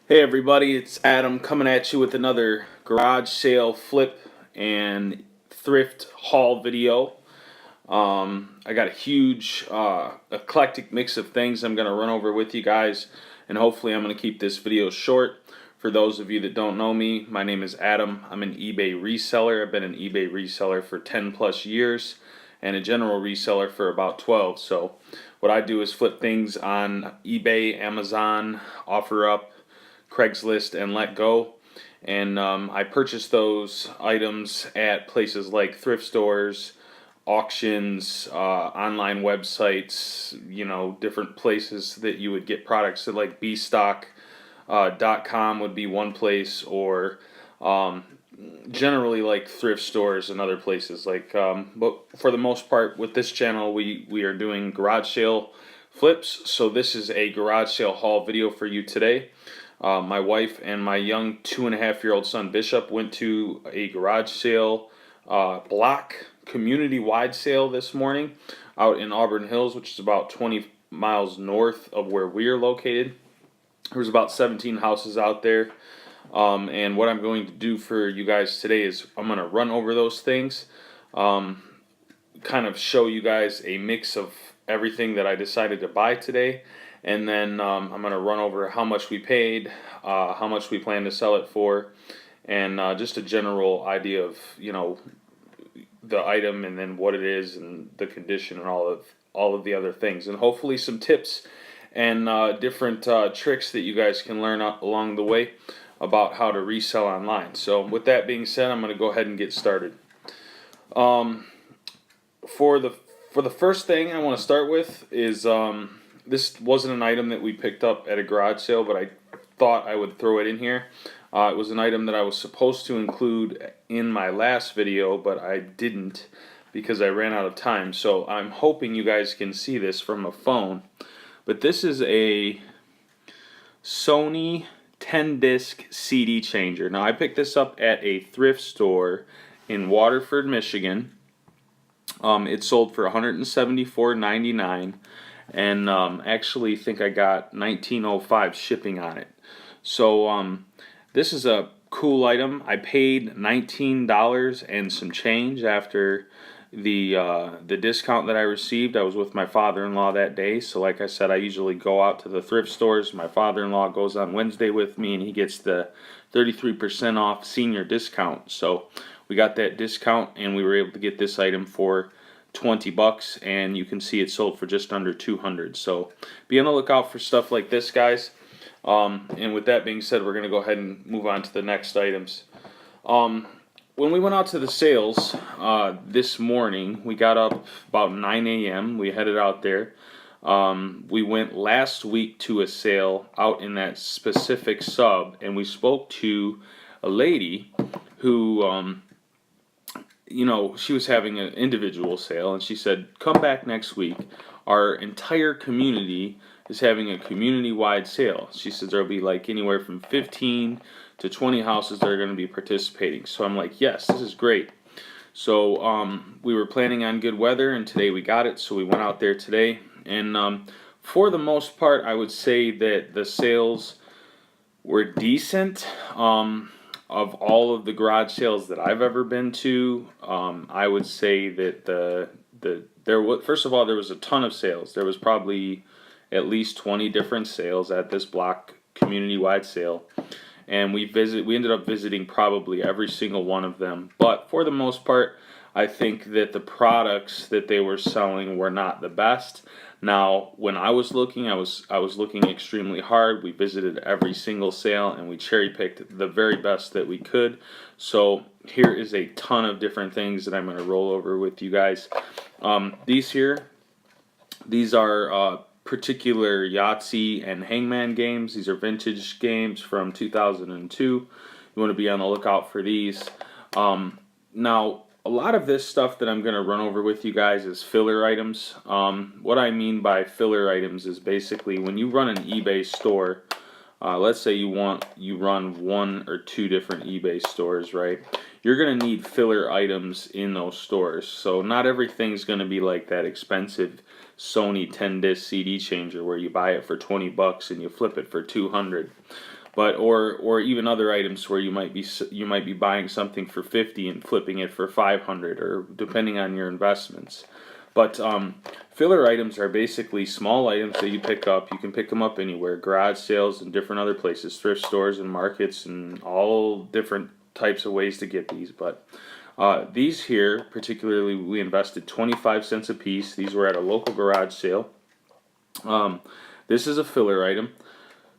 Hey everybody, it's Adam coming at you with another garage sale flip and thrift haul video. I got a huge eclectic mix of things I'm going to run over with you guys, and hopefully I'm going to keep this video short. For those of you that don't know me, my name is Adam. I'm an eBay reseller. I've been an eBay reseller for 10 plus years and a general reseller for about 12. So what I do is flip things on eBay, Amazon, OfferUp, Craigslist, and Letgo. And I purchase those items at places like thrift stores, auctions, online websites, different places that you would get products. So like bstock.com would be one place, or generally like thrift stores and other places. But for the most part, with this channel, we are doing garage sale flips. So this is a garage sale haul video for you today. My wife and my young 2.5-year-old son Bishop went to a garage sale block community-wide sale this morning out in Auburn Hills, which is about 20 miles north of where we are located. There's about 17 houses out there, and what I'm going to do for you guys today is I'm going to run over those things, kind of show you guys a mix of everything that I decided to buy today, and then I'm going to run over how much we paid, how much we plan to sell it for, and just a general idea of the item, and then what it is, and the condition, and all of the other things, and hopefully some tips and different tricks that you guys can learn along the way about how to resell online. So with that being said, I'm going to go ahead and get started. For the first thing I want to start with is this wasn't an item that we picked up at a garage sale, but I thought I would throw it in here. It was an item that I was supposed to include in my last video, but I didn't because I ran out of time. So I'm hoping you guys can see this from a phone. But this is a Sony 10-disc CD changer. Now I picked this up at a thrift store in Waterford, Michigan. It sold for $174.99, and actually think I got $19.05 shipping on it. So this is a cool item. I paid $19 and some change after the discount that I received. I was with my father-in-law that day, so like I said, I usually go out to the thrift stores. My father-in-law goes on Wednesday with me, and he gets the 33% off senior discount. So we got that discount, and we were able to get this item for $20, and you can see it sold for just under $200. So be on the lookout for stuff like this, guys. And with that being said, we're going to go ahead and move on to the next items. When we went out to the sales this morning, we got up about 9 a.m. We headed out there. We went last week to a sale out in that specific sub, and we spoke to a lady who, she was having an individual sale, and she said, come back next week. Our entire community is having a community-wide sale. She says there'll be like anywhere from 15 to 20 houses that are going to be participating. So I'm like, yes, this is great. So we were planning on good weather, and today we got it, so we went out there today. And for the most part, I would say that the sales were decent. Of all of the garage sales that I've ever been to, I would say that first of all, there was a ton of sales. There was probably at least 20 different sales at this block community-wide sale, and we ended up visiting probably every single one of them. But for the most part, I think that the products that they were selling were not the best. Now, when I was looking, I was looking extremely hard. We visited every single sale, and we cherry-picked the very best that we could. So here is a ton of different things that I'm going to roll over with you guys. These are particular Yahtzee and Hangman games. These are vintage games from 2002. You want to be on the lookout for these. Now, a lot of this stuff that I'm going to run over with you guys is filler items. What I mean by filler items is basically when you run an eBay store, let's say you run 1 or 2 different eBay stores, right? You're going to need filler items in those stores. So not everything's going to be like that expensive Sony 10-disc CD changer where you buy it for $20 and you flip it for $200. But or even other items where you might be buying something for 50 and flipping it for 500, or depending on your investments. But filler items are basically small items that you pick up. You can pick them up anywhere, garage sales and different other places, thrift stores and markets, and all different types of ways to get these. But these here, particularly, we invested 25 cents a piece. These were at a local garage sale. This is a filler item.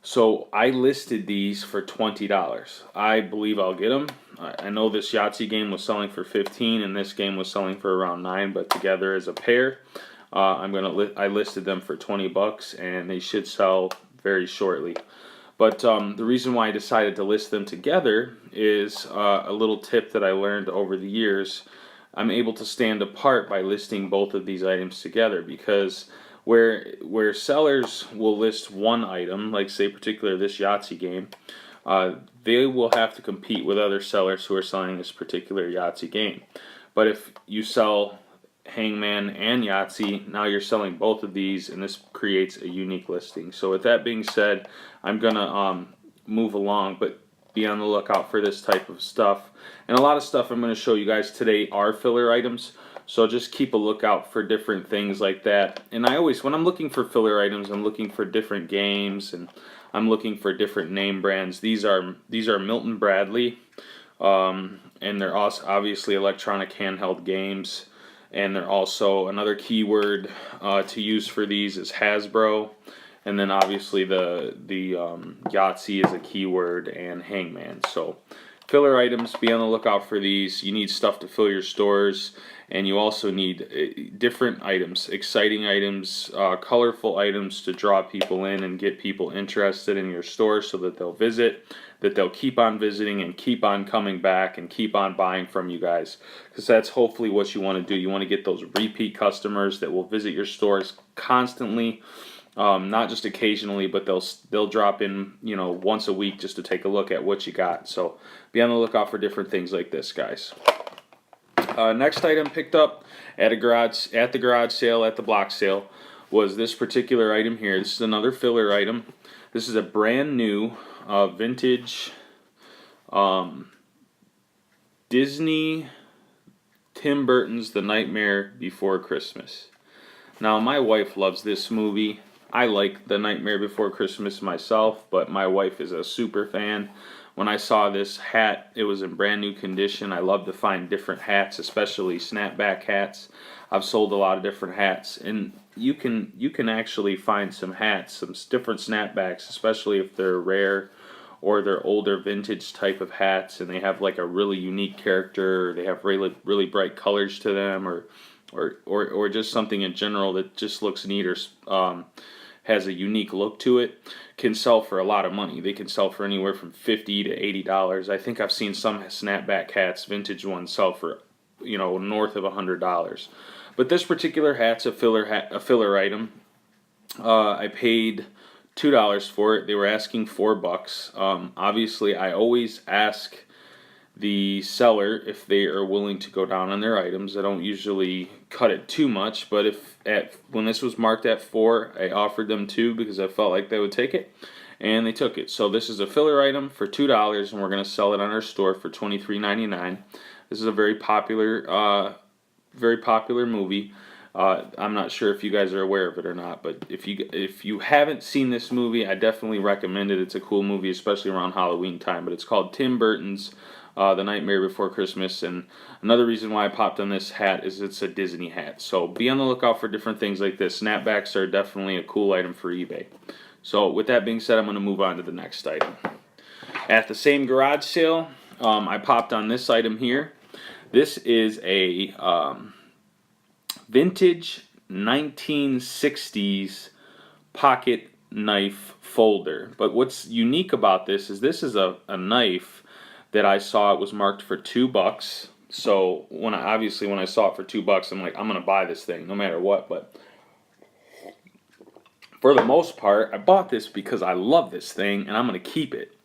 So I listed these for $20. I believe I'll get them. I know this Yahtzee game was selling for 15, and this game was selling for around 9, but together as a pair, I listed them for 20 bucks, and they should sell very shortly. But the reason why I decided to list them together is a little tip that I learned over the years. I'm able to stand apart by listing both of these items together, because where sellers will list one item, like say particular this Yahtzee game, they will have to compete with other sellers who are selling this particular Yahtzee game. But if you sell Hangman and Yahtzee, now you're selling both of these, and this creates a unique listing. So with that being said, I'm gonna move along, but be on the lookout for this type of stuff. And a lot of stuff I'm going to show you guys today are filler items, so just keep a lookout for different things like that. And I always, when I'm looking for filler items, I'm looking for different games, and I'm looking for different name brands. These are Milton Bradley, and they're also obviously electronic handheld games. And they're also, another keyword to use for these is Hasbro. And then obviously the Yahtzee is a keyword, and Hangman. So filler items, be on the lookout for these. You need stuff to fill your stores, and you also need different items, exciting items, colorful items to draw people in and get people interested in your store so that they'll visit, that they'll keep on visiting and keep on coming back and keep on buying from you guys. Because that's hopefully what you want to do. You want to get those repeat customers that will visit your stores constantly. Not just occasionally, but they'll drop in, once a week just to take a look at what you got. So be on the lookout for different things like this, guys. Next item picked up at the garage sale, at the block sale, was this particular item here. This is another filler item. This is a brand new vintage Disney Tim Burton's The Nightmare Before Christmas. Now, my wife loves this movie. I like The Nightmare Before Christmas myself, but my wife is a super fan. When I saw this hat, it was in brand new condition. I love to find different hats, especially snapback hats. I've sold a lot of different hats, and you can actually find some hats, some different snapbacks, especially if they're rare or they're older vintage type of hats, and they have like a really unique character, or they have really bright colors to them, or just something in general that just looks neat, or has a unique look to it, can sell for a lot of money. They can sell for anywhere from $50 to $80. I think I've seen some snapback hats, vintage ones, sell for north of $100. But this particular hat's a filler item. I paid $2 for it. They were asking $4. Obviously, I always ask the seller if they are willing to go down on their items. I don't usually cut it too much, but when this was marked at $4, I offered them $2 because I felt like they would take it, and they took it. So this is a filler item for $2, and we're going to sell it on our store for $23.99. This is a very popular movie. I'm not sure if you guys are aware of it or not, but if you haven't seen this movie, I definitely recommend it. It's a cool movie, especially around Halloween time. But it's called Tim Burton's The Nightmare Before Christmas, and another reason why I popped on this hat is it's a Disney hat. So be on the lookout for different things like this. Snapbacks are definitely a cool item for eBay. So with that being said, I'm going to move on to the next item. At the same garage sale, I popped on this item here. This is a vintage 1960s pocket knife folder. But what's unique about this is a knife that I saw it was marked for $2. So when I saw it for $2, I'm like, I'm gonna buy this thing no matter what. But for the most part, I bought this because I love this thing and I'm gonna keep it.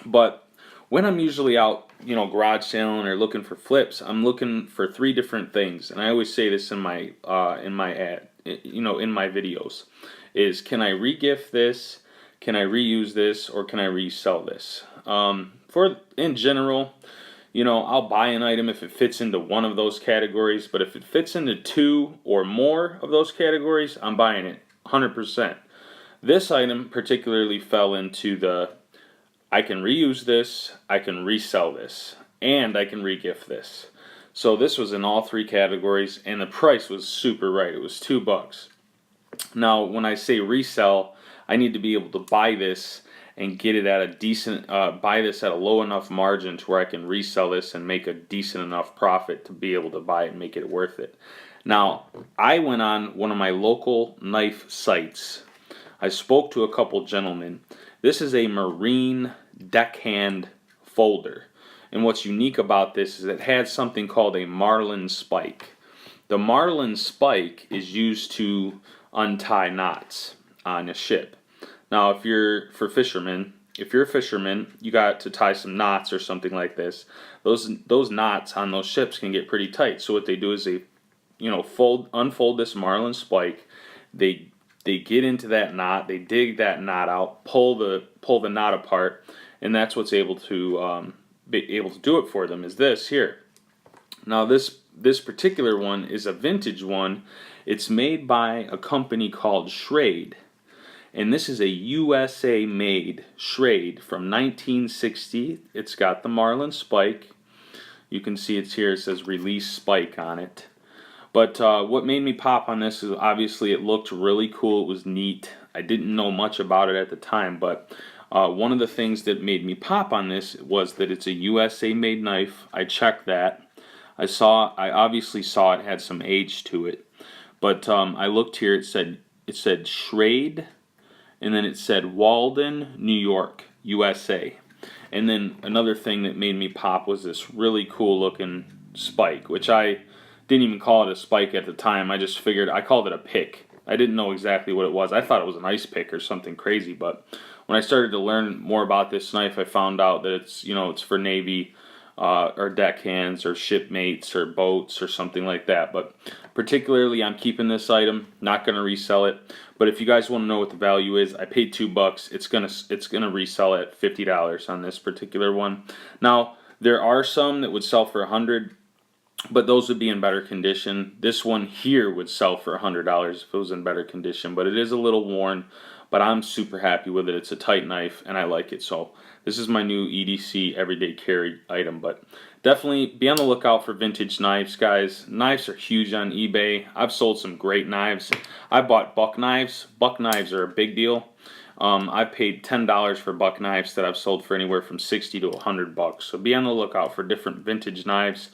But when I'm usually out, garage selling or looking for flips, I'm looking for 3 different things, and I always say this in my ad, in my videos, is can I regift this? can I reuse this, or can I resell this? In general, I'll buy an item if it fits into one of those categories, but if it fits into two or more of those categories, I'm buying it 100%. This item particularly fell into the I can reuse this, I can resell this, and I can regift this. So this was in all three categories, and the price was super right. It was $2. Now, when I say resell, I need to be able to buy this and get it at a decent, buy this at a low enough margin to where I can resell this and make a decent enough profit to be able to buy it and make it worth it. Now, I went on one of my local knife sites. I spoke to a couple gentlemen. This is a marine deckhand folder. And what's unique about this is it had something called a marlin spike. The marlin spike is used to untie knots on a ship. Now, if you're a fisherman, you got to tie some knots or something like this. Those knots on those ships can get pretty tight. So what they do is they, unfold this marlin spike. They get into that knot. They dig that knot out, pull the knot apart, and that's what's able to be able to do it for them. Is this here? Now this particular one is a vintage one. It's made by a company called Schrade. And this is a USA made Schrade from 1960. It's got the marlin spike. You can see it's here. It says release spike on it. But what made me pop on this is obviously it looked really cool. It was neat. I didn't know much about it at the time, but one of the things that made me pop on this was that it's a USA made knife. I checked that. I obviously saw it had some age to it. But I looked here. It said Schrade, and then it said Walden, New York, USA. And then another thing that made me pop was this really cool looking spike, which I didn't even call it a spike at the time. I just figured, I called it a pick. I didn't know exactly what it was. I thought it was an ice pick or something crazy, but when I started to learn more about this knife, I found out that it's for Navy or deckhands or shipmates or boats or something like that. But particularly, I'm keeping this item, not going to resell it. But if you guys want to know what the value is, I paid $2. It's gonna resell at $50 on this particular one. Now there are some that would sell for $100, but those would be in better condition. This one here would sell for $100 if it was in better condition, but it is a little worn. But I'm super happy with it. It's a tight knife, and I like it. So this is my new EDC everyday carry item. But definitely be on the lookout for vintage knives, guys. Knives are huge on eBay. I've sold some great knives. I bought buck knives. Buck knives are a big deal. I paid $10 for buck knives that I've sold for anywhere from $60 to $100. So be on the lookout for different vintage knives.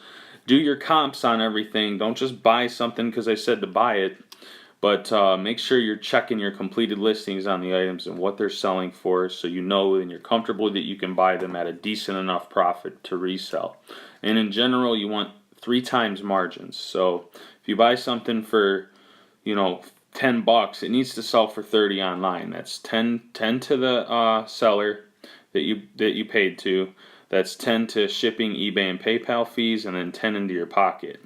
Do your comps on everything. Don't just buy something because I said to buy it. But make sure you're checking your completed listings on the items and what they're selling for, so you know and you're comfortable that you can buy them at a decent enough profit to resell. And in general, you want 3 times margins. So if you buy something for, $10, it needs to sell for 30 online. That's 10 to the seller that you paid to. That's 10 to shipping, eBay, and PayPal fees, and then 10 into your pocket.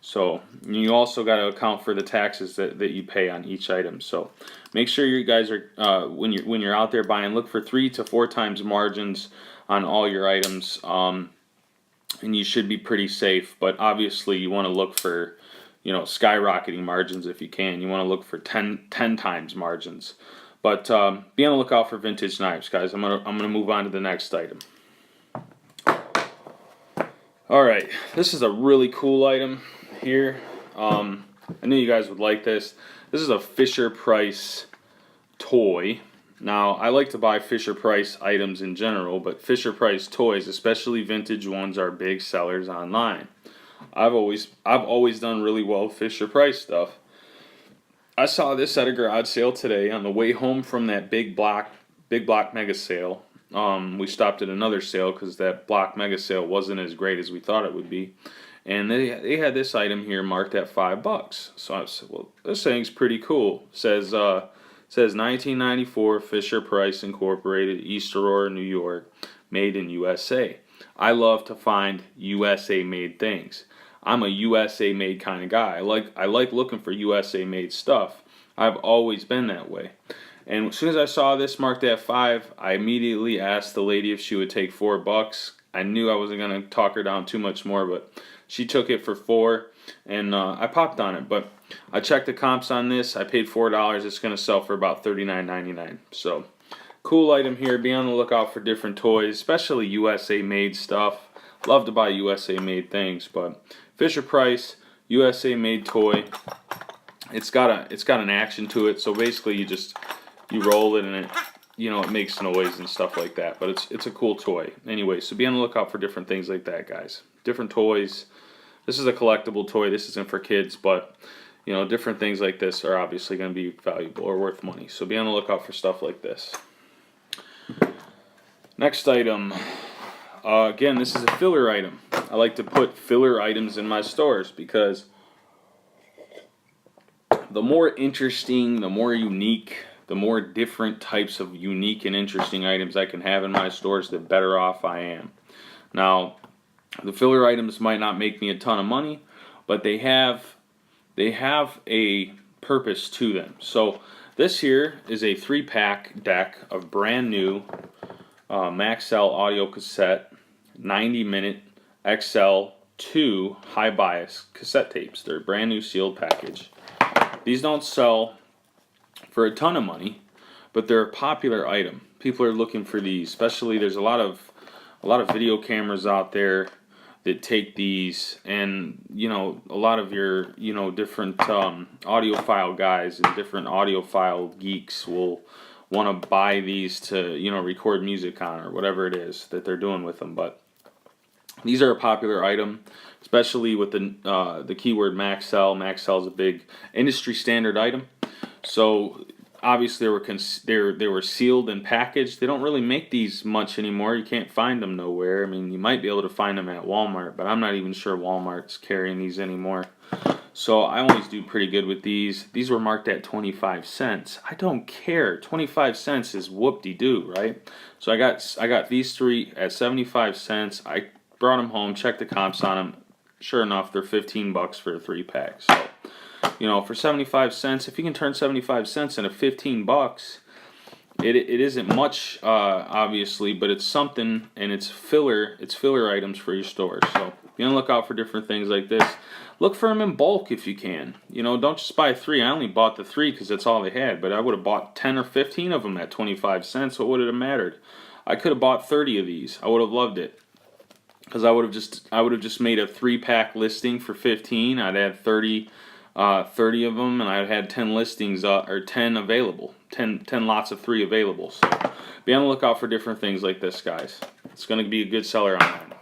So you also got to account for the taxes that you pay on each item. So make sure you guys are when you're out there buying, look for 3 to 4 times margins on all your items, and you should be pretty safe. But obviously, you want to look for skyrocketing margins if you can. You want to look for 10 times margins. But be on the lookout for vintage knives, guys. I'm gonna move on to the next item. All right, this is a really cool item here. I knew you guys would like this. This is a Fisher-Price toy. Now, I like to buy Fisher-Price items in general, but Fisher-Price toys, especially vintage ones, are big sellers online. I've always done really well with Fisher-Price stuff. I saw this at a garage sale today on the way home from that big block mega sale. We stopped at another sale because that block mega sale wasn't as great as we thought it would be. And they had this item here marked at $5. So I said, well, this thing's pretty cool. It says 1994 Fisher-Price Incorporated, East Aurora, New York, made in USA. I love to find USA made things. I'm a USA made kind of guy. I like looking for USA made stuff. I've always been that way. And as soon as I saw this marked at $5, I immediately asked the lady if she would take $4. I knew I wasn't gonna talk her down too much more, but she took it for $4, and I popped on it. But I checked the comps on this. I paid $4. It's gonna sell for about $39.99. So cool item here. Be on the lookout for different toys, especially USA made stuff. Love to buy USA made things, but Fisher Price USA made toy. It's got an action to it. So basically, you roll it and it it makes noise and stuff like that. But it's a cool toy anyway. So be on the lookout for different things like that, guys. Different toys. This is a collectible toy. This isn't for kids, but different things like this are obviously going to be valuable or worth money. So be on the lookout for stuff like this. Next item. Again, this is a filler item. I like to put filler items in my stores because the more interesting, the more unique, the more different types of unique and interesting items I can have in my stores, the better off I am. Now, the filler items might not make me a ton of money, but they have a purpose to them. So this here is a 3-pack deck of brand new Maxell audio cassette 90-minute XL2 high bias cassette tapes. They're a brand new sealed package. These don't sell for a ton of money, but they're a popular item. People are looking for these, especially there's a lot of video cameras out there that take these, and a lot of your different audiophile guys and different audiophile geeks will want to buy these to record music on or whatever it is that they're doing with them. But these are a popular item, especially with the keyword Maxell. Maxell is a big industry standard item. So obviously they were sealed and packaged. They don't really make these much anymore. You can't find them nowhere. I mean, you might be able to find them at Walmart, but I'm not even sure Walmart's carrying these anymore. So I always do pretty good with these. These were marked at 25 cents. I don't care. 25 cents is whoop-de-doo, right? So I got these 3 at 75 cents. I brought them home, checked the comps on them. Sure enough, they're $15 for a 3-pack. So, for 75 cents, if you can turn 75 cents into $15, it isn't much, obviously, but it's something, and it's filler items for your store. So be on the lookout for different things like this. Look for them in bulk if you can. Don't just buy 3. I only bought the 3 because that's all they had, but I would have bought 10 or 15 of them at 25 cents. What would it have mattered? I could have bought 30 of these. I would have loved it. Because I would have just made a 3-pack listing for 15. I'd had 30 of them, and I had 10 listings or 10 available, 10 lots of 3 available. So be on the lookout for different things like this, guys. It's going to be a good seller online.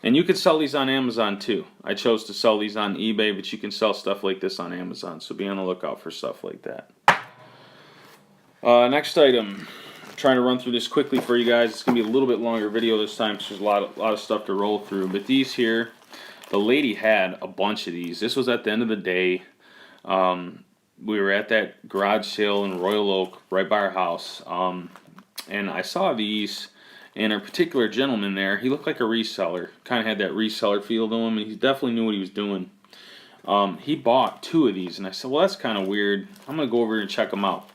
And you could sell these on Amazon too. I chose to sell these on eBay, but you can sell stuff like this on Amazon. So be on the lookout for stuff like that. Next item. Trying to run through this quickly for you guys. It's gonna be a little bit longer video this time because there's a lot of stuff to roll through. But these here, the lady had a bunch of these. This was at the end of the day. We were at that garage sale in Royal Oak, right by our house, and I saw these. And a particular gentleman there, he looked like a reseller. Kind of had that reseller feel to him, and he definitely knew what he was doing. He bought 2 of these, and I said, well, that's kind of weird. I'm gonna go over here and check them out.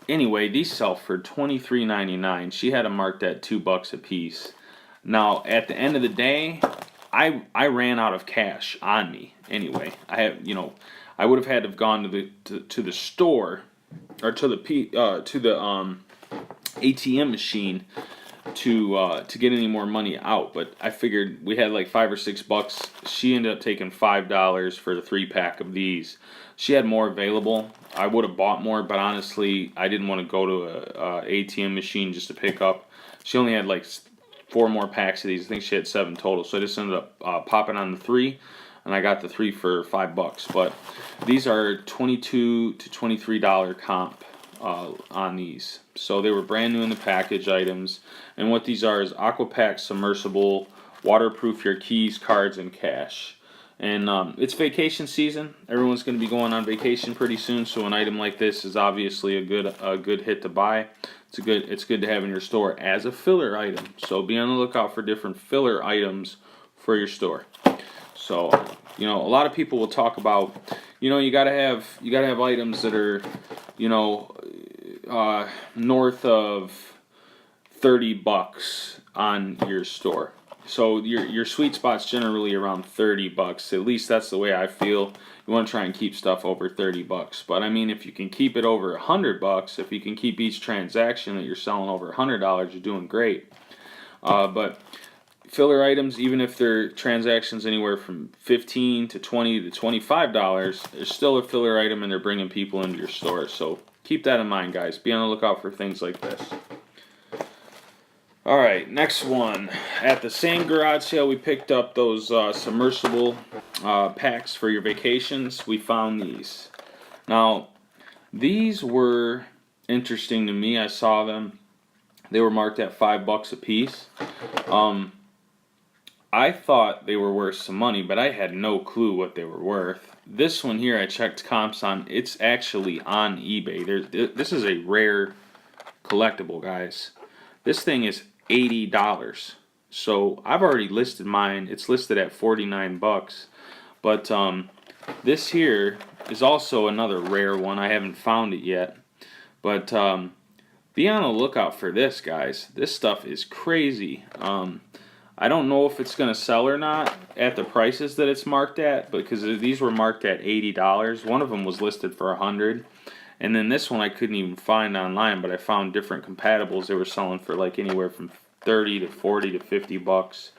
Anyway, these sell for $23.99. She had them marked at $2 a piece. Now, at the end of the day, I ran out of cash on me. Anyway, I would have had to have gone to the store or to the ATM machine to get any more money out. But I figured we had like $5 or $6. She ended up taking $5 for the 3-pack of these. She had more available. I would have bought more, but honestly, I didn't want to go to a ATM machine just to pick up. She only had like 4 more packs of these. I think she had 7 total. So I just ended up popping on the 3, and I got the 3 for $5. But these are $22 to $23 comp on these. So they were brand new in the package items. And what these are is Aquapack submersible, waterproof your keys, cards, and cash. And it's vacation season. Everyone's going to be going on vacation pretty soon, so an item like this is obviously a good hit to buy. It's good to have in your store as a filler item. So be on the lookout for different filler items for your store. So a lot of people will talk about you gotta have items that are north of $30 on your store. So your sweet spot's generally around $30. At least that's the way I feel. You want to try and keep stuff over $30. But I mean, if you can keep it over $100, if you can keep each transaction that you're selling over $100, you're doing great. But filler items, even if they're transactions anywhere from $15 to $20 to $25, they're still a filler item, and they're bringing people into your store. So keep that in mind, guys. Be on the lookout for things like this. Alright, next one. At the same garage sale, we picked up those submersible packs for your vacations. We found these. Now, these were interesting to me. I saw them. They were marked at $5 a piece. I thought they were worth some money, but I had no clue what they were worth. This one here, I checked comps on. It's actually on eBay. This is a rare collectible, guys. This thing is $80. So I've already listed mine. It's listed at $49. But this here is also another rare one. I haven't found it yet. But be on the lookout for this, guys. This stuff is crazy. I don't know if it's going to sell or not at the prices that it's marked at, because these were marked at $80. One of them was listed for $100. And then this one I couldn't even find online, but I found different compatibles. They were selling for like anywhere from $30 to $40 to $50.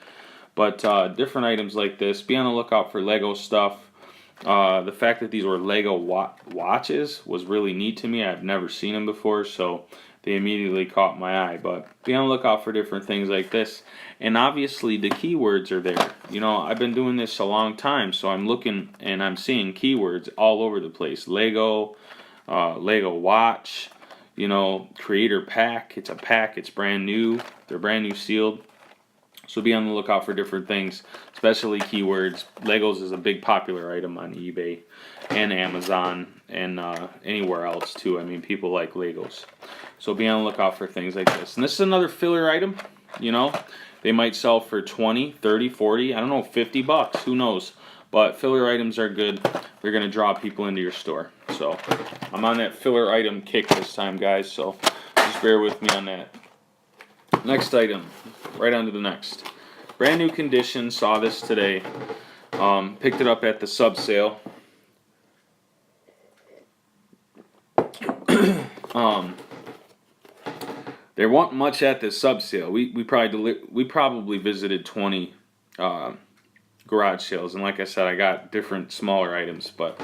But different items like this. Be on the lookout for Lego stuff. The fact that these were Lego watches was really neat to me. I've never seen them before, so they immediately caught my eye. But be on the lookout for different things like this. And obviously the keywords are there. You know, I've been doing this a long time, so I'm looking and I'm seeing keywords all over the place. Lego watch, you know, creator pack. It's a pack. It's brand new. They're brand new sealed. So be on the lookout for different things, especially keywords. Legos is a big popular item on eBay and Amazon and anywhere else too. I mean, people like Legos. So be on the lookout for things like this. And this is another filler item, you know. They might sell for 20, 30, 40, I don't know, $50. Who knows? But filler items are good. They're going to draw people into your store. So I'm on that filler item kick this time, guys. So just bear with me on that. Next item. Right on to the next. Brand new condition. Saw this today. Picked it up at the sub sale. There wasn't much at the sub sale. We probably visited 20 garage sales, and like I said, I got different smaller items, but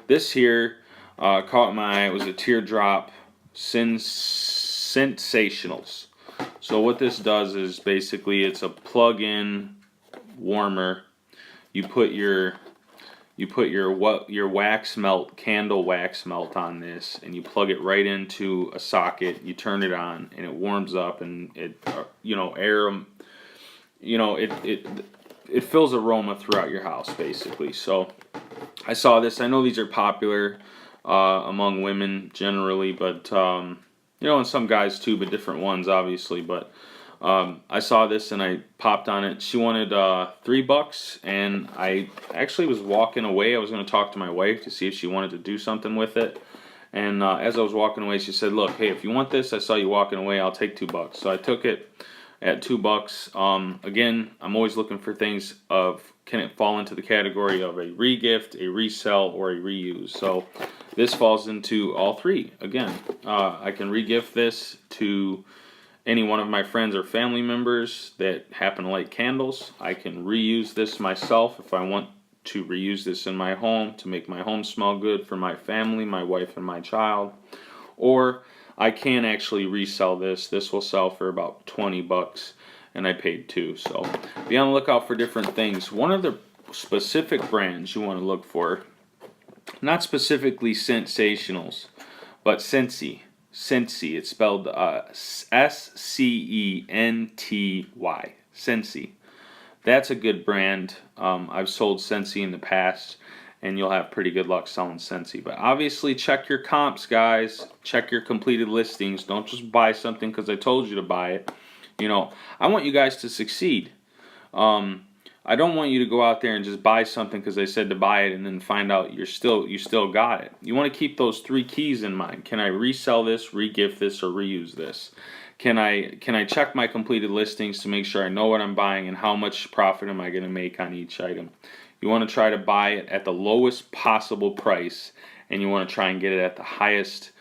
this here caught my eye. It was a teardrop sensationals. So what this does is basically it's a plug-in warmer. You put your wax melt, candle wax melt on this, and you plug it right into a socket. You turn it on, and it warms up, and it it fills aroma throughout your house, basically. So I saw this. I know these are popular among women generally, but and some guys too, but different ones obviously. But I saw this and I popped on it. She wanted $3, and I actually was walking away. I was going to talk to my wife to see if she wanted to do something with it. And as I was walking away, she said, "Look, hey, if you want this, I saw you walking away. I'll take $2." So I took it at $2. Again, I'm always looking for things of, can it fall into the category of a regift, a resell, or a reuse? So this falls into all three. Again, I can regift this to any one of my friends or family members that happen to like candles. I can reuse this myself if I want to reuse this in my home to make my home smell good for my family, my wife, and my child. Or I can actually resell this. This will sell for about $20, and I paid $2. So be on the lookout for different things. One of the specific brands you want to look for, not specifically Sensationals, but Scentsy. Scentsy. It's spelled Scenty. Scentsy. That's a good brand. I've sold Scentsy in the past, and you'll have pretty good luck selling Scentsy. But obviously, check your comps, guys. Check your completed listings. Don't just buy something because I told you to buy it. I want you guys to succeed. I don't want you to go out there and just buy something because they said to buy it and then find out you still got it. You want to keep those 3 keys in mind. Can I resell this, re-gift this, or reuse this? Can I check my completed listings to make sure I know what I'm buying and how much profit am I going to make on each item? You want to try to buy it at the lowest possible price, and you want to try and get it at the highest.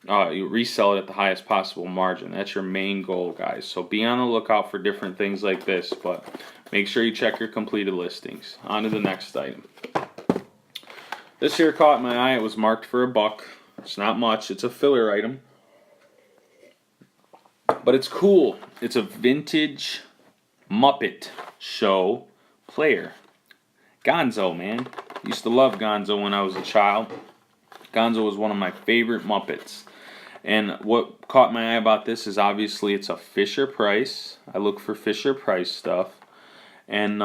You resell it at the highest possible margin. That's your main goal, guys. So be on the lookout for different things like this, but make sure you check your completed listings. On to the next item. This here caught my eye. It was marked for $1. It's not much. It's a filler item, but it's cool. It's a vintage Muppet Show player. Gonzo, man. Used to love Gonzo when I was a child. Gonzo was one of my favorite Muppets. And what caught my eye about this is obviously it's a Fisher-Price. I look for Fisher-Price stuff. And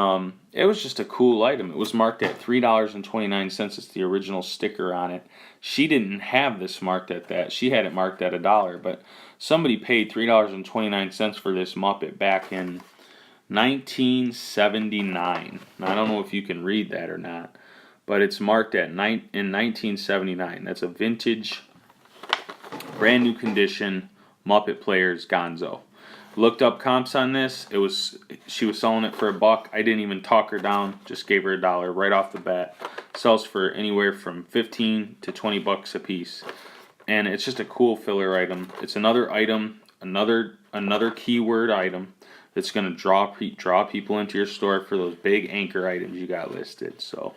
it was just a cool item. It was marked at $3.29. It's the original sticker on it. She didn't have this marked at that. She had it marked at $1. But somebody paid $3.29 for this Muppet back in 1979. Now, I don't know if you can read that or not, but it's marked in 1979. That's a vintage, brand new condition Muppet Players Gonzo. Looked up comps on this. She was selling it for $1. I didn't even talk her down. Just gave her $1 right off the bat. Sells for anywhere from $15 to $20 a piece, and it's just a cool filler item. It's another item, another keyword item that's going to draw people into your store for those big anchor items you got listed. So,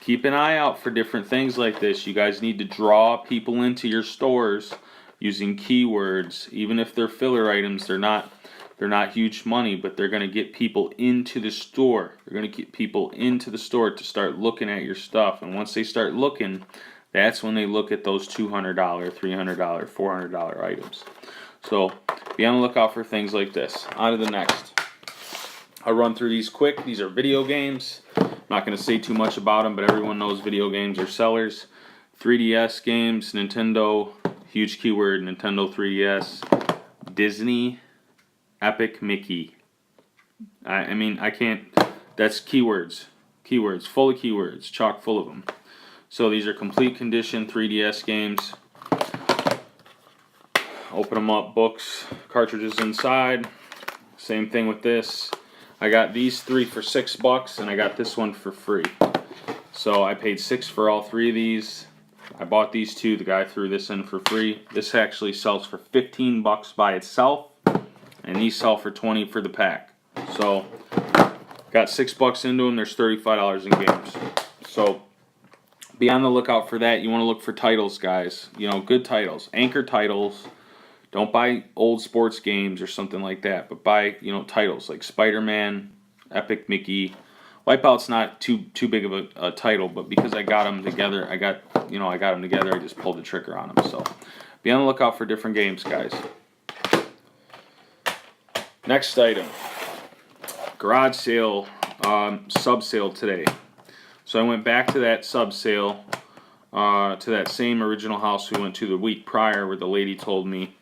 keep an eye out for different things like this. You guys need to draw people into your stores using keywords. Even if they're filler items, they're not huge money, but they're going to get people into the store. They're going to get people into the store to start looking at your stuff. And once they start looking, that's when they look at those $200, $300, $400 items. So be on the lookout for things like this. On to the next. I'll run through these quick. These are video games. I'm not going to say too much about them, but everyone knows video games are sellers. 3DS games, Nintendo, huge keyword, Nintendo 3DS, Disney, Epic Mickey. I can't, that's keywords, full of keywords, chock full of them. So these are complete condition 3DS games. Open them up, books, cartridges inside. Same thing with this. I got these 3 for $6, and I got this one for free. So I paid $6 for all 3 of these. I bought these 2. The guy threw this in for free. This actually sells for $15 by itself, and these sell for $20 for the pack. So got $6 into them. There's $35 in games. So be on the lookout for that. You want to look for titles, guys. Good titles, anchor titles. Don't buy old sports games or something like that, but buy, titles like Spider-Man, Epic Mickey. Wipeout's not too big of a title, but because I got them together, I just pulled the trigger on them. So be on the lookout for different games, guys. Next item, garage sale, sub sale today. So I went back to that sub sale, to that same original house we went to the week prior, where the lady told me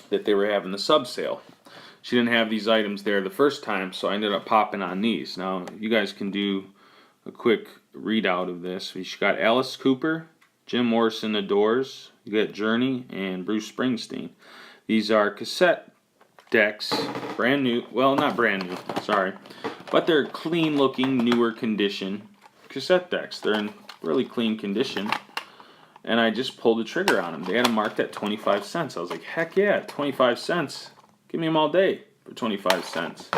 that they were having the sub sale. She didn't have these items there the first time, so I ended up popping on these. Now, you guys can do a quick readout of this. We got Alice Cooper, Jim Morrison, The Doors, you got Journey, and Bruce Springsteen. These are cassette decks, brand new, well, not brand new, sorry, but they're clean looking, newer condition cassette decks. They're in really clean condition. And I just pulled the trigger on them. They had them marked at 25 cents. I was like, heck yeah, 25 cents. Give me them all day for 25 cents.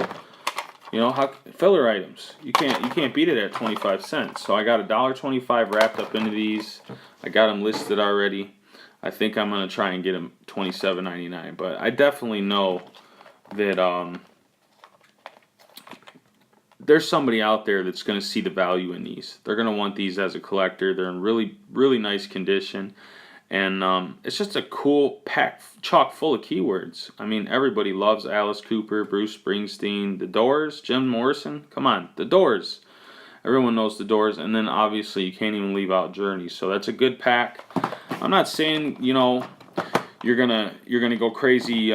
Filler items. You can't beat it at 25 cents. So I got $1.25 wrapped up into these. I got them listed already. I think I'm gonna try and get them $27.99. But I definitely know that there's somebody out there that's going to see the value in these. They're going to want these as a collector. They're in really, really nice condition. And it's just a cool pack, chock full of keywords. I mean, everybody loves Alice Cooper, Bruce Springsteen, The Doors, Jim Morrison. Come on, The Doors. Everyone knows The Doors. And then, obviously, you can't even leave out Journey. So that's a good pack. I'm not saying, you're gonna go crazy,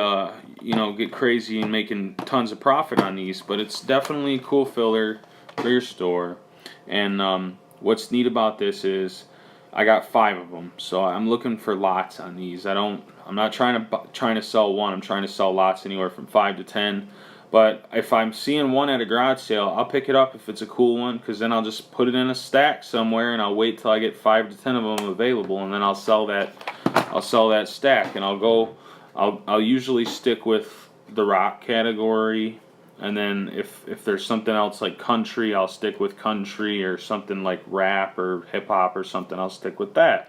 get crazy and making tons of profit on these, but it's definitely a cool filler for your store. And what's neat about this is I got 5 of them, so I'm looking for lots on these. I'm not trying to sell one. I'm trying to sell lots anywhere from 5 to 10. But if I'm seeing one at a garage sale, I'll pick it up if it's a cool one, because then I'll just put it in a stack somewhere and I'll wait till I get 5 to 10 of them available, and then I'll sell that stack. And I'll usually stick with the rock category, and then if there's something else like country, I'll stick with country, or something like rap or hip hop or something, I'll stick with that.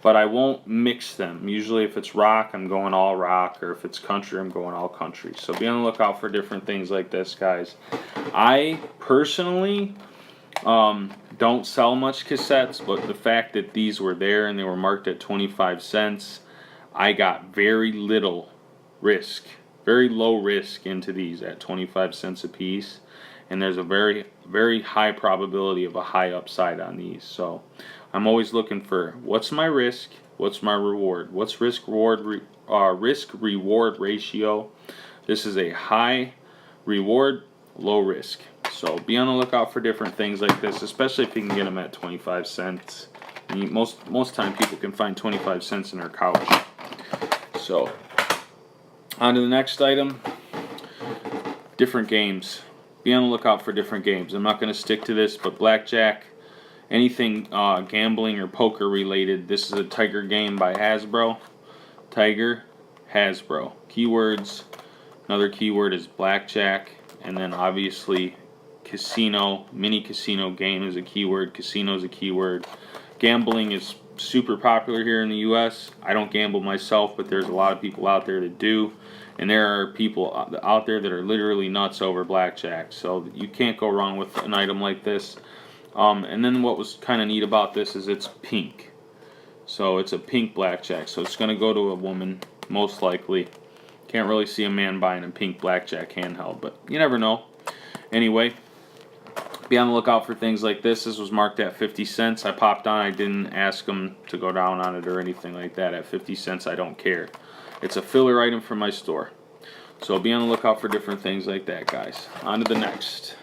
But I won't mix them. Usually if it's rock, I'm going all rock, or if it's country, I'm going all country. So be on the lookout for different things like this, guys. I personally don't sell much cassettes, but the fact that these were there and they were marked at 25 cents, I got very little risk, very low risk into these at 25 cents a piece. And there's a very, very high probability of a high upside on these. So I'm always looking for what's my risk, what's my reward, what's risk reward ratio. This is a high reward, low risk. So be on the lookout for different things like this, especially if you can get them at 25 cents. And most time people can find 25 cents in their couch. So on to the next item. Different games. Be on the lookout for different games. I'm not going to stick to this, but blackjack, anything gambling or poker related. This is a Tiger game by Hasbro. Tiger, Hasbro. Keywords. Another keyword is blackjack, and then obviously casino. Mini casino game is a keyword. Casino is a keyword. Gambling is super popular here in the U.S. I don't gamble myself, but there's a lot of people out there that do. And there are people out there that are literally nuts over blackjack. So you can't go wrong with an item like this. And then what was kind of neat about this is it's pink. So it's a pink blackjack. So it's going to go to a woman, most likely. Can't really see a man buying a pink blackjack handheld, but you never know. Anyway, be on the lookout for things like this. This was marked at 50 cents. I popped on. I didn't ask them to go down on it or anything like that. At 50 cents, I don't care. It's a filler item for my store. So be on the lookout for different things like that, guys. On to the next.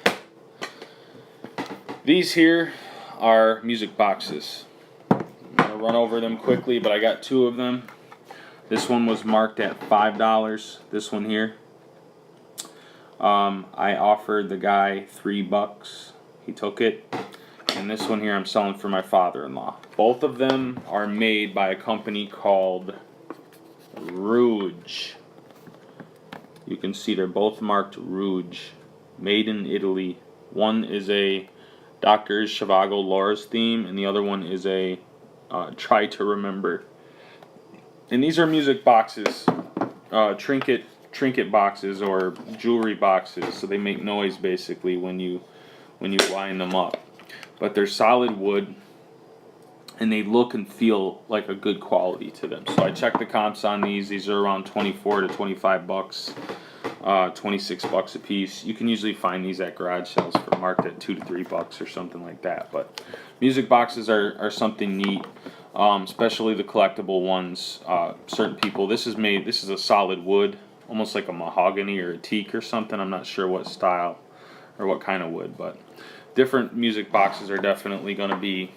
These here are music boxes. I'm going to run over them quickly, but I got 2 of them. This one was marked at $5. This one here. I offered the guy $3. He took it. And this one here I'm selling for my father-in-law. Both of them are made by a company called Rouge. You can see they're both marked Rouge, made in Italy. One is a Dr. Zhivago Laura's theme, and the other one is a Try to Remember. And these are music boxes, trinket boxes or jewelry boxes, so they make noise basically when you line them up. But they're solid wood, and they look and feel like a good quality to them. So I checked the comps on these. These are around 24 to 25 bucks, 26 bucks a piece. You can usually find these at garage sales for marked at 2 to 3 bucks or something like that. But music boxes are something neat, especially the collectible ones. Certain people, this is a solid wood, almost like a mahogany or a teak or something. I'm not sure what style or what kind of wood, but different music boxes are definitely going to be,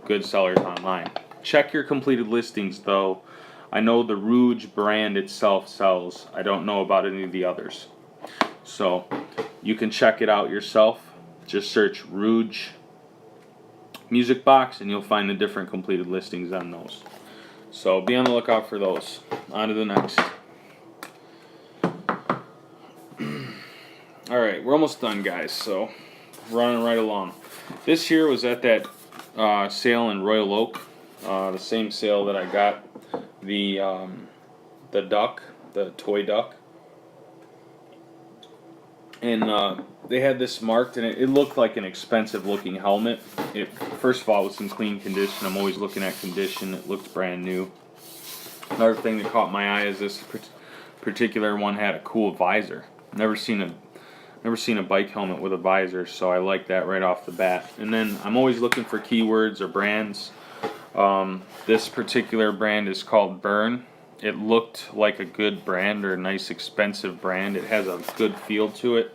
good sellers online. Check your completed listings though. I know the Rouge brand itself sells. I don't know about any of the others. So you can check it out yourself. Just search Rouge music box and you'll find the different completed listings on those. So be on the lookout for those. On to the next. Alright, we're almost done, guys, so running right along. This here was at that sale in Royal Oak, the same sale that I got the duck, the toy duck, and they had this marked, and it looked like an expensive looking helmet. First of all, it was in clean condition. I'm always looking at condition. It looked brand new. Another thing that caught my eye is this particular one had a cool visor. Never seen a bike helmet with a visor, so I like that right off the bat. And then I'm always looking for keywords or brands. This particular brand is called Burn. it looked like a good brand or a nice expensive brand. It has a good feel to it.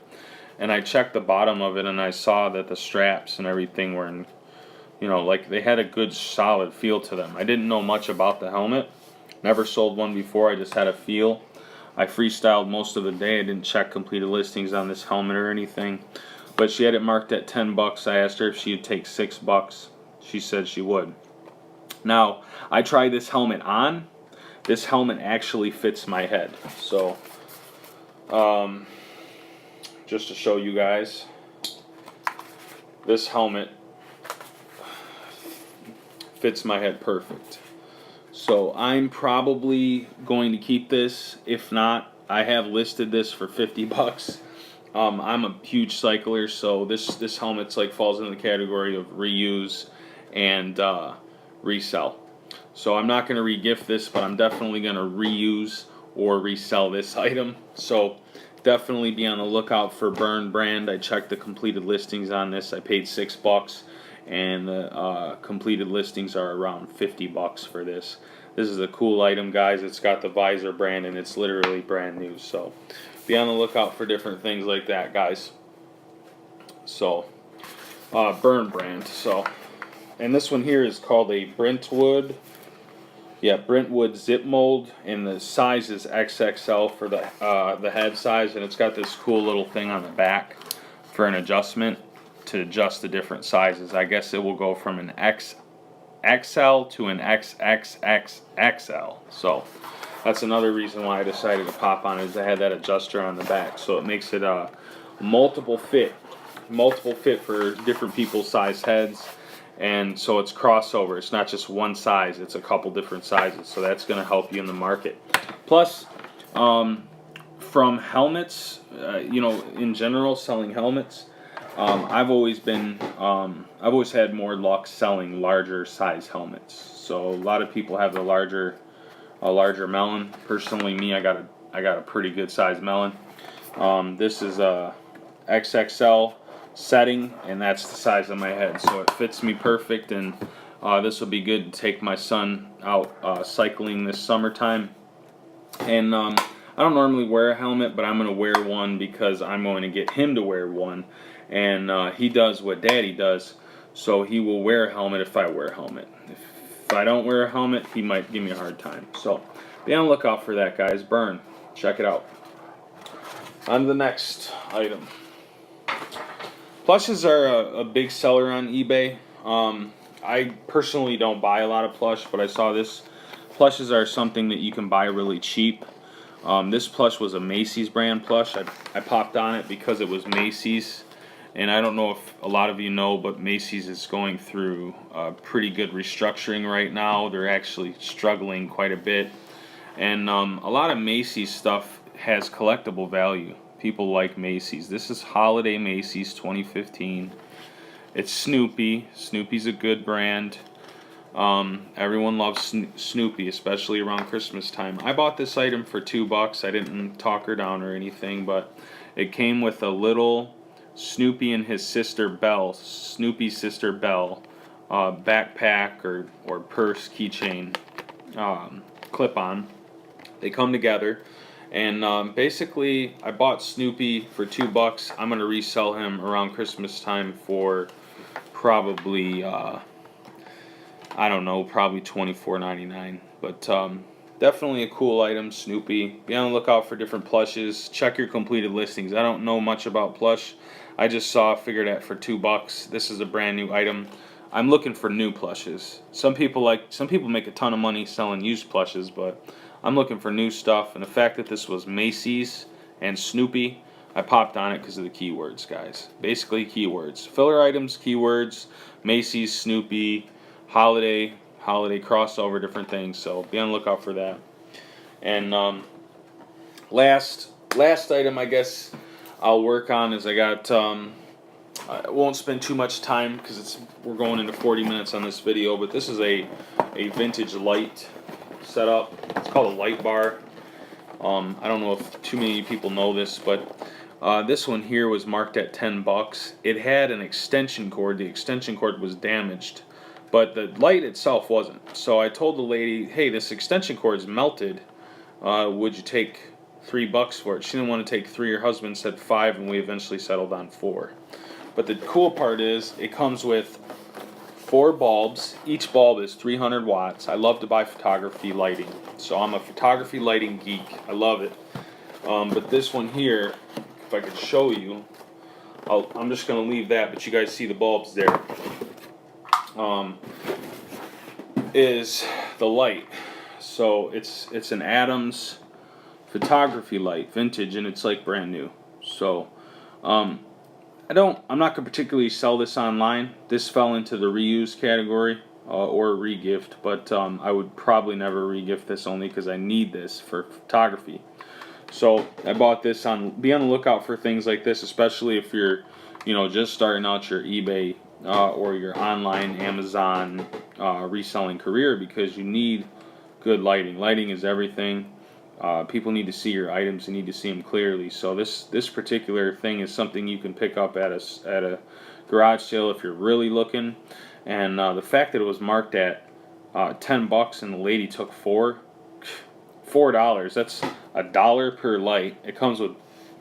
And I checked the bottom of it and I saw that the straps and everything were in, like they had a good solid feel to them. I didn't know much about the helmet. Never sold one before. I just had a feel. I freestyled most of the day. I didn't check completed listings on this helmet or anything. But she had it marked at $10. I asked her if she'd take $6. She said she would. Now, I tried this helmet on. This helmet actually fits my head. So, just to show you guys, this helmet fits my head perfect. So I'm probably going to keep this. If not, I have listed this for $50. I'm a huge cycler, so this helmet's like falls in the category of reuse and resell. So I'm not going to re-gift this, but I'm definitely going to reuse or resell this item. So definitely be on the lookout for Burn brand. I checked the completed listings on this. I paid $6, and the completed listings are around $50 for this. This is a cool item, guys. It's got the visor brand, and it's literally brand new. So be on the lookout for different things like that, guys. So Burn brand. So, and this one here is called a Brentwood. Yeah, Brentwood zip mold, and the size is XXL for the head size, and it's got this cool little thing on the back for an adjustment to adjust the different sizes. I guess it will go from an XL to an XXXXL. So that's another reason why I decided to pop on it, is I had that adjuster on the back, so it makes it a multiple fit for different people's size heads. And so it's crossover. It's not just one size. It's a couple different sizes. So that's going to help you in the market. Plus, from helmets, in general, selling helmets, I've always had more luck selling larger size helmets. So a lot of people have a larger melon. Personally, me, I got a pretty good size melon. This is a XXL setting, and that's the size of my head, so it fits me perfect. And this will be good to take my son out cycling this summertime. And I don't normally wear a helmet, but I'm going to wear one because I'm going to get him to wear one. And he does what Daddy does, so he will wear a helmet if I wear a helmet. If I don't wear a helmet, he might give me a hard time. So be on the lookout for that, guys. Burn. Check it out. On to the next item. Plushes are a big seller on eBay. I personally don't buy a lot of plush, but I saw this. Plushes are something that you can buy really cheap. This plush was a Macy's brand plush. I popped on it because it was Macy's. And I don't know if a lot of you know, but Macy's is going through pretty good restructuring right now. They're actually struggling quite a bit. And a lot of Macy's stuff has collectible value. People like Macy's. This is Holiday Macy's 2015. It's Snoopy. Snoopy's a good brand. Everyone loves Snoopy, especially around Christmas time. I bought this item for $2. I didn't talk her down or anything, but it came with a little Snoopy and his sister Belle, Snoopy's sister Belle, backpack or purse keychain clip-on. They come together. And basically, I bought Snoopy for $2. I'm going to resell him around Christmas time for probably, I don't know, probably $24.99. But definitely a cool item, Snoopy. Be on the lookout for different plushes. Check your completed listings. I don't know much about plush. I just figured out for $2. This is a brand new item. I'm looking for new plushes. Some people make a ton of money selling used plushes, but I'm looking for new stuff, and the fact that this was Macy's and Snoopy, I popped on it because of the keywords, guys. Basically keywords. Filler items, keywords, Macy's, Snoopy, holiday crossover, different things. So be on the lookout for that. And last item I guess I'll work on is I got, I won't spend too much time because we're going into 40 minutes on this video, but this is a vintage light setup. It's called a light bar. I don't know if too many people know this, but this one here was marked at $10. It had an extension cord. The extension cord was damaged, but the light itself wasn't. So I told the lady, hey, this extension cord is melted. would you take $3 for it? She didn't want to take 3. Her husband said 5, and we eventually settled on 4. But the cool part is it comes with 4 bulbs. Each bulb is 300 watts. I love to buy photography lighting, so I'm a photography lighting geek. I love it. But this one here, if I could show you, I'm just going to leave that, but you guys see the bulbs there. Is the light. So it's an Adams photography light, vintage, and it's like brand new. So I'm not gonna particularly sell this online. This fell into the reuse category or regift, but I would probably never regift this, only because I need this for photography. So I bought this be on the lookout for things like this, especially if you're, just starting out your eBay or your online Amazon reselling career, because you need good lighting. Lighting is everything. People need to see your items and need to see them clearly. So this particular thing is something you can pick up at a garage sale if you're really looking. And the fact that it was marked at $10 and the lady took $4, that's $1 per light. It comes with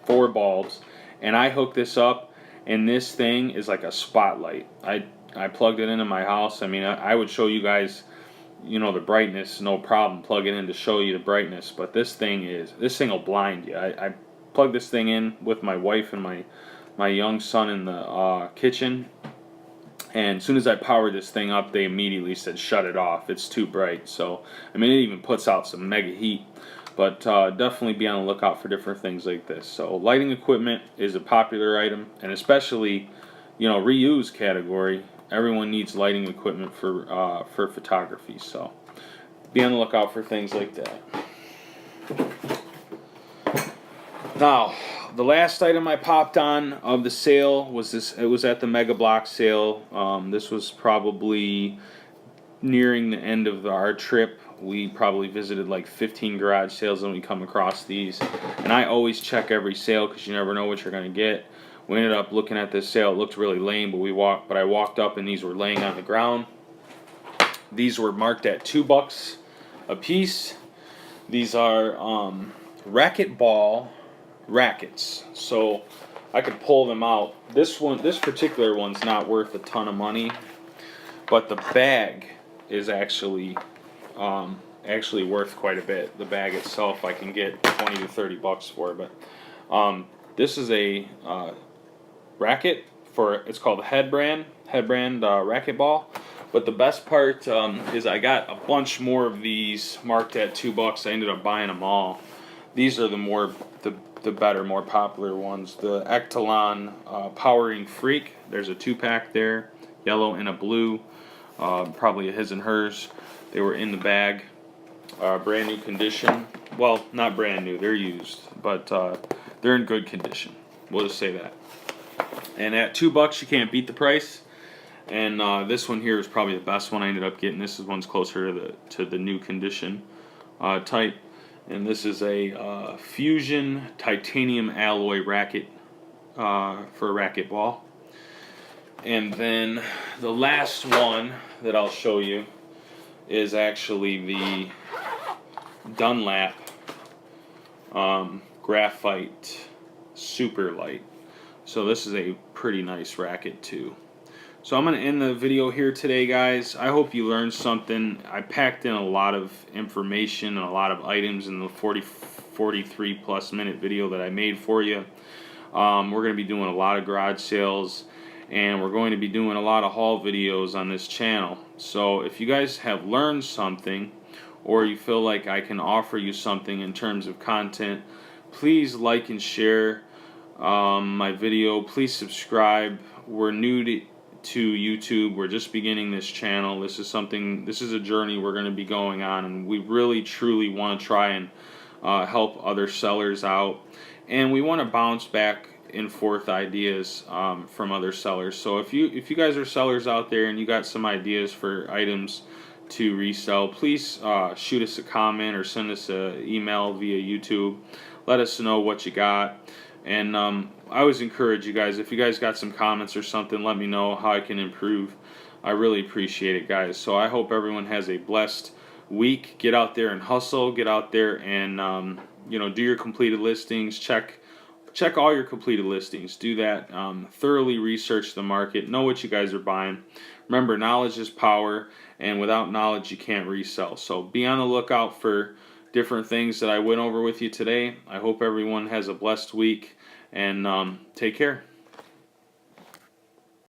4 bulbs, and I hooked this up, and this thing is like a spotlight. I plugged it into my house. I mean, I would show you guys, the brightness, no problem. Plug it in to show you the brightness, but this thing will blind you. I plugged this thing in with my wife and my young son in the kitchen, and as soon as I powered this thing up, they immediately said shut it off, it's too bright. So I mean, it even puts out some mega heat. But definitely be on the lookout for different things like this. So lighting equipment is a popular item, and especially, reuse category. Everyone needs lighting equipment for photography. So be on the lookout for things like that. Now, the last item I popped on of the sale was this. It was at the Mega Block sale. This was probably nearing the end of our trip. We probably visited like 15 garage sales and we come across these. And I always check every sale because you never know what you're going to get. We ended up looking at this sale. It looked really lame, but I walked up and these were laying on the ground. These were marked at $2 a piece. These are racquetball rackets. So I could pull them out. This particular one's not worth a ton of money, but the bag is actually worth quite a bit. The bag itself I can get $20 to $30 for, but this is a racket it's called a headbrand racquetball. But the best part is I got a bunch more of these marked at $2. I ended up buying them all. These are the better, more popular ones. The Ectalon Powering Freak. There's a 2-pack there, yellow and a blue. Probably a his and hers. They were in the bag, brand new condition. Well, not brand new, they're used, but they're in good condition. We'll just say that. And at $2, you can't beat the price. And this one here is probably the best one I ended up getting. This is closer to the new condition type. And this is a Fusion titanium alloy racket for a racquetball. And then the last one that I'll show you is actually the Dunlap Graphite Super Light. So this is a pretty nice racket too. So I'm going to end the video here today, guys. I hope you learned something. I packed in a lot of information and a lot of items in the 43 plus minute video that I made for you. We're going to be doing a lot of garage sales, and we're going to be doing a lot of haul videos on this channel. So if you guys have learned something, or you feel like I can offer you something in terms of content, please like and share my video. Please subscribe. We're new to YouTube. We're just beginning this channel. This is a journey we're going to be going on, and we really truly want to try and help other sellers out, and we want to bounce back and forth ideas from other sellers. So if you guys are sellers out there and you got some ideas for items to resell, please shoot us a comment or send us an email via YouTube. Let us know what you got. And I always encourage you guys, if you guys got some comments or something, let me know how I can improve. I really appreciate it, guys. So I hope everyone has a blessed week. Get out there and hustle. Get out there and do your completed listings. Check all your completed listings. Do that. Thoroughly research the market. Know what you guys are buying. Remember, knowledge is power, and without knowledge, you can't resell. So be on the lookout for different things that I went over with you today. I hope everyone has a blessed week, and take care.